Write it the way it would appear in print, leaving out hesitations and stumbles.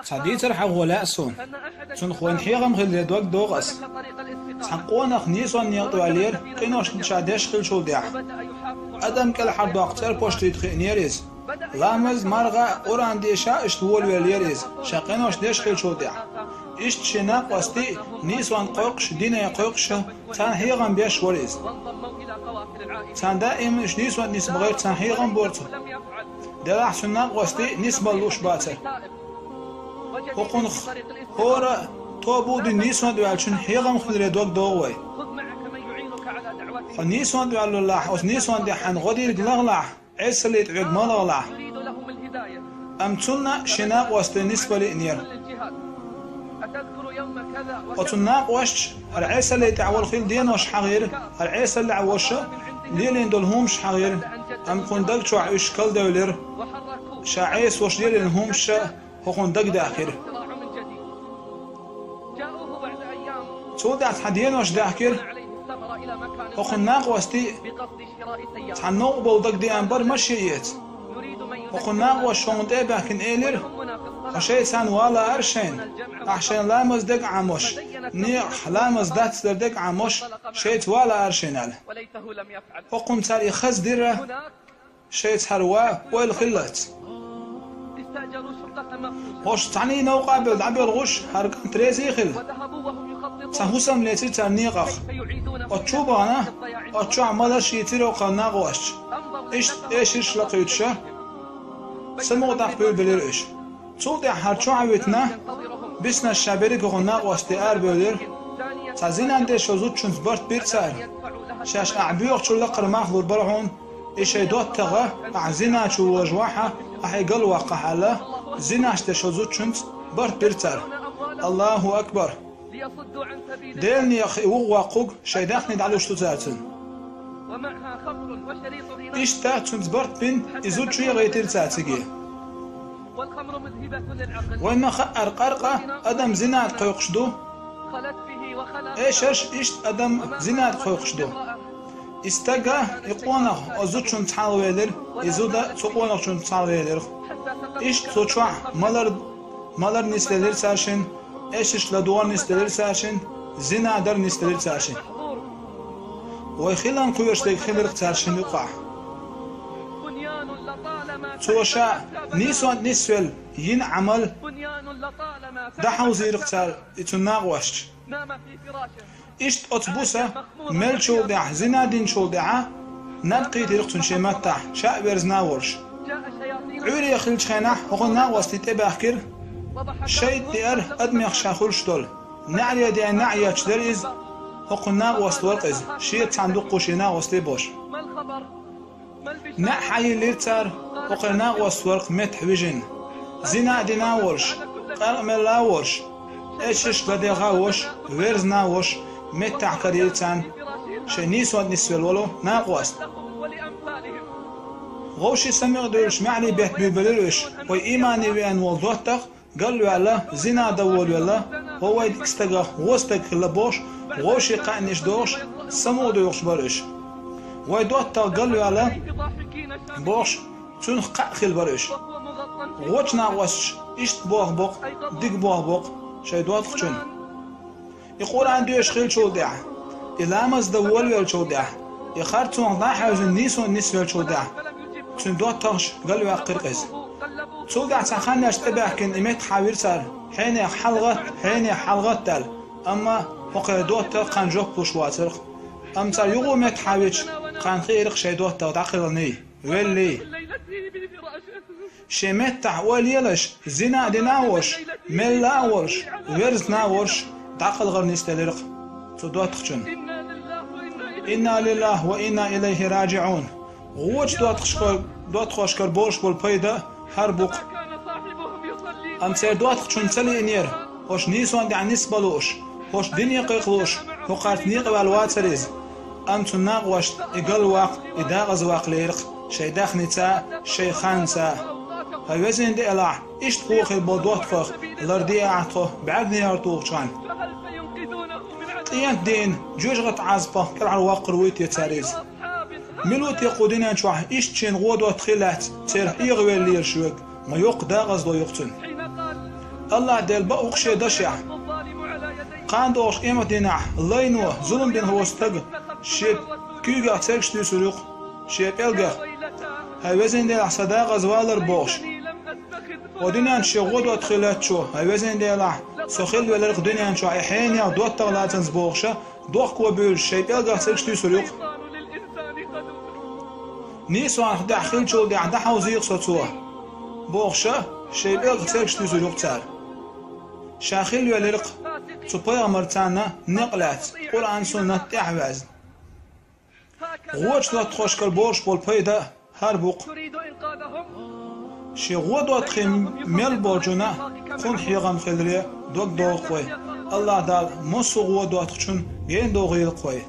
صديق رح ولا أسون سن خوان حيغم خل دوق دوغس سحقونا خنيسون نيطو علير قينوش شادش خل شو ديح أدم كل حد وقتر بوشتيت خينيريز لامز مرغا أوران ديشا اشتول واليريز شاقينوش ديش خل شو ديح إشت شناق وستي نيسوان قوقش دينا قوقش تان حيغم بيش وريز تان دائما إش نيسوان نسبة غير تان حيغم بورتو دلع شناق وستي نسبة لوش باتر وقنخ هورا توبو دي نيسوان دوالشن حيغم خلري دوك دوغوي نيسوان دوالو الله وس نيسوان دي حن غدير غلغلح عسليت عق ملغلح أمتنا شناق وستي نسبة لإنير وتناق وش العيسى اللي تعول خيل دين وش حغير العيسى اللي عوشه ليلين دولهمش حغير أم كندق شو عيش كل دولر شعيس وش ليلين همش هو كندق داخر سودات حدين وش داخر هو خناق وستي تحنوق بودق دي أنبر مشيت وخناق وش شون تابع كن إيلر وشيء ولا أرشين عشان لا مزدق عموش نيح لا مزدات صدق عموش شيء ولا أرشين على وقم تاري خز ديره شيء هروا والخلات وش تعني نوقع بالعبي الغش هركن تريزي خل سهوسم ليتي تنيقخ وتشوبه أنا وتشو عمله شيء تيرو قناع وش إيش لقيتشه سمو تقبل بليرش صوت هرچو عويتنا بسنا الشابري كغنا واستئار بولر تزين عند شوزوت چون برت بيرسار شاش اعبيوخ چو لقر مخلور برعون ايش دوت تغا اعزينا چو وجواحة احي قل واقع على زيناش تشوزوت چون برت بيرسار الله اكبر ديلني اخي وواقوق شيداخني دعلو شتو زارتن ايش تا چون برت بين ازود شوية غيتير تاتيجي وإن خأر قرقة أدم زناد قيقشدو إيش أدم زناد قيقشدو استجا يقونا أزوجون تعالويلر يزودا تقونا شون تعالويلر إيش توشوا مالر نستدير ساشين إيش لدوار نستدير ساشين زنادر نستدير ساشين ويخلان قيوش لك خلر ساشين يقع توشا نيسوان نسول ين عمل دحو زيرقتال يتناغوش إشت أطبوسة مل شول دع زنادين شول دع نبقي تيرقتن شماتا شاء برزناورش عوري يخل شخينح هو ناغوس تتباكر شيء دير أدميخ شاخول شتول نعري دي نعيا تشدريز هو ناغوس تورقز شيء صندوق شناغوس تبوش نحي ليرتار وقرنا وسورق متحوجين زنا ديناورش قرملاورش ايشش بديغاوش ويرزناوش متعكريتان شنيس ودنسول ولو ناقوس غوشي سميغ دولش معني بيت بيبلوش وإيماني بأن وضوطك قالوا على زنا دول ولا هو يدكستغا وستك لبوش غوشي قانيش دوش سمو دوش برش ويدوطك قالوا على بوش تون قاخل برش غوش ناقوس إشت بوغ بوغ ديك بوغ بوغ شايدوات خشن يقول عندي خيل شو دع إلامز دول ويل شو دع يخارتون ضاحة وزنيس والنس ويل شو دع تون دوات تغش قالوا قرقز شو دع تخاني اشتبه كن إميت حاوير صار حين حلغة تل أما وقيدوات قنجوك بوشواتر أم صار يغو ميت حاويش قان خيرق شايدوات تعقلني ويلي شمت تحوال يلش زنا ديناوش ملاوش ويرزناوش تعقل غير نستلرق تدوات خشن إنا لله وإنا إليه راجعون غوش دوات خوشكر بوش بالبيدا هربوق أم سير دوات خشن سلي إنير خوش نيسوان دي عن نسبلوش خوش دنيا قيقلوش وقارت نيق والوات سريز أم تناغوش إقل واق إداغز واق ليرق شي داخنتا شي خانتا هاوزين دي ألع إشت خوخي بودوات خوخ لردي أعطوه بعدني يارتوه شان قيانت دين جوجغت عزبه كالعر واقر ويت يتاريز ملوت يقودين أنشوح إشت شين غودوات خلات تير إيغويل ليرشوك ما يوق داغز دو يقتن الله دل بأوق شي دشع قاندوش إيمة دينع لينو ظلم دين هو استغ شيب كيغا تسكش تسرق شيب إلغا هاوزين دل صداقة زوالر بوش ودنيان شغود وادخلات شو هاوزين دل سخيل ولرق دنيان شو عيحين يا دوت تغلاتن زبوغشة دوخ وبيل شيب إلغا تسكش تسرق نيسو عن خدع خيل شو دي عدا حوزيق سوتوه بوغشة شيب إلغا تسكش تسرق تار شاخيل ولرق تبايا مرتانا نقلات قرآن سنة تعوز غوش دوت خوشكال بورش بول بيدا هاربوق شي غو دوت خيم ميل بورجونا خون حيغان خيلريا دوك دوغ قوي الله دال موسو غو دوت خشون ين دوغيل قوي